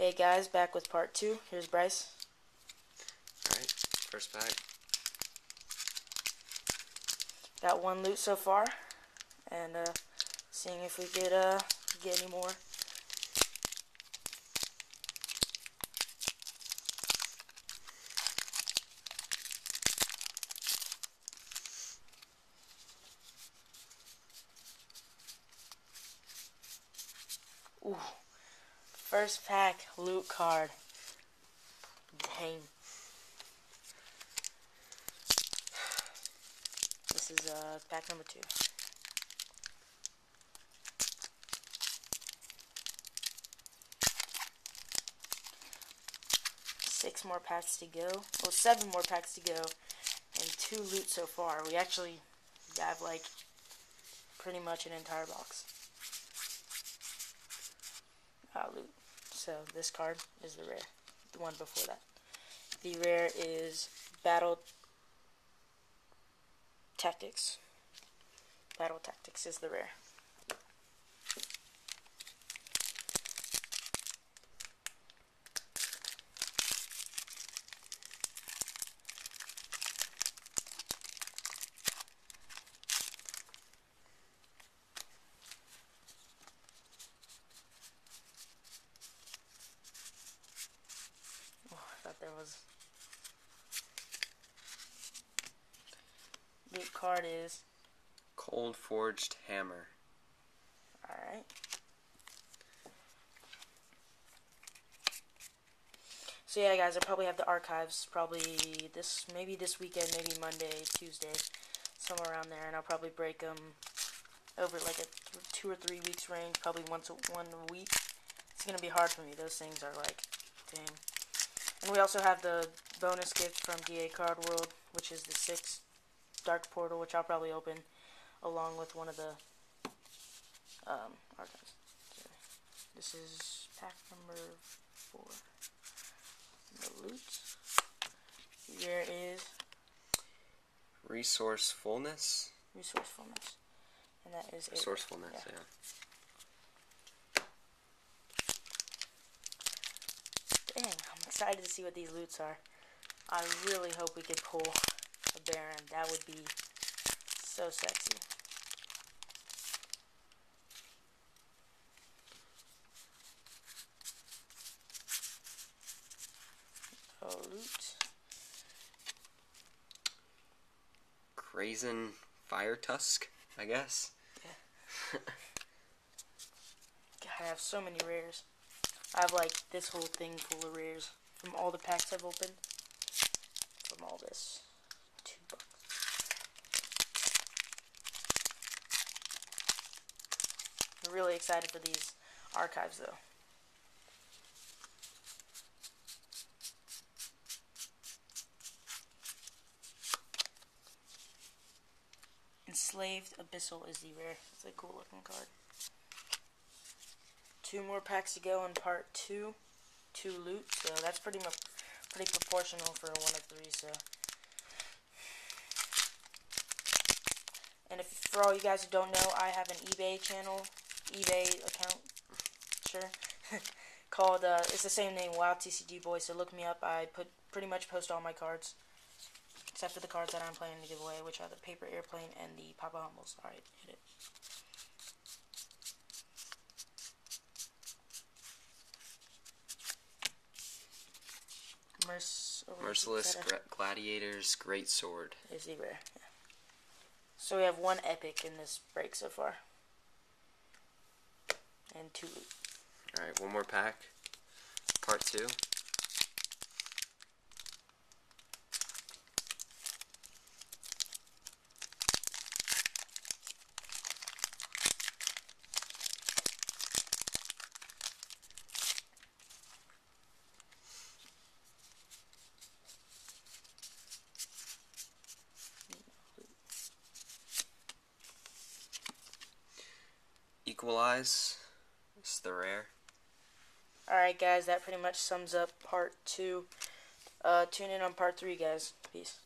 Hey guys, back with part 2. Here's Bryce. Alright, first pack. Got one loot so far, and seeing if we could get any more. Ooh, first pack loot card. Dang. This is pack number 2. Six more packs to go. Well, 7 more packs to go, and 2 loot so far. We actually have like pretty much an entire box. Loot. So this card is the rare. The one before that. The rare is Battle Tactics. Battle Tactics is the rare. Oh, I thought there was. Loot card is Cold Forged Hammer. alright. So yeah, guys, I probably have the archives maybe this weekend, maybe Monday, Tuesday, somewhere around there, and I'll probably break them over like a 2 or 3 weeks range, probably one a week. It's gonna be hard for me. Those things are like, dang. And we also have the bonus gift from DA Card World, which is the 6 Dark Portal, which I'll probably open along with one of the archives. So this is pack number 4. The loot. Here is Resourcefulness. Resourcefulness. And that is Resourcefulness, yeah. Dang, I'm excited to see what these loots are. I really hope we could pull a Baron. That would be so sexy. Oh, loot. Brazen Fire Tusk, I guess. Yeah. God, I have so many rares. I have like this whole thing full of rares from all the packs I've opened. From all this. $2. I'm really excited for these archives though. Enslaved Abyssal is the rare. It's a cool looking card. 2 more packs to go in part 2. 2 loot, so that's pretty proportional for one of 3. So, and if for all you guys who don't know, I have an eBay account, sure, called it's the same name, WoW TCG Boy. So look me up. I pretty much post all my cards. Except for the cards that I'm planning to give away, which are the Paper Airplane and the Papa Humbles. Alright, hit it. Merciless Gladiator's Great Sword. Is the rare. Yeah. So we have 1 epic in this break so far. And 2 loot. Alright, 1 more pack. Part 2. Equalize is the rare. Alright guys, that pretty much sums up part 2. Tune in on part 3 guys. Peace.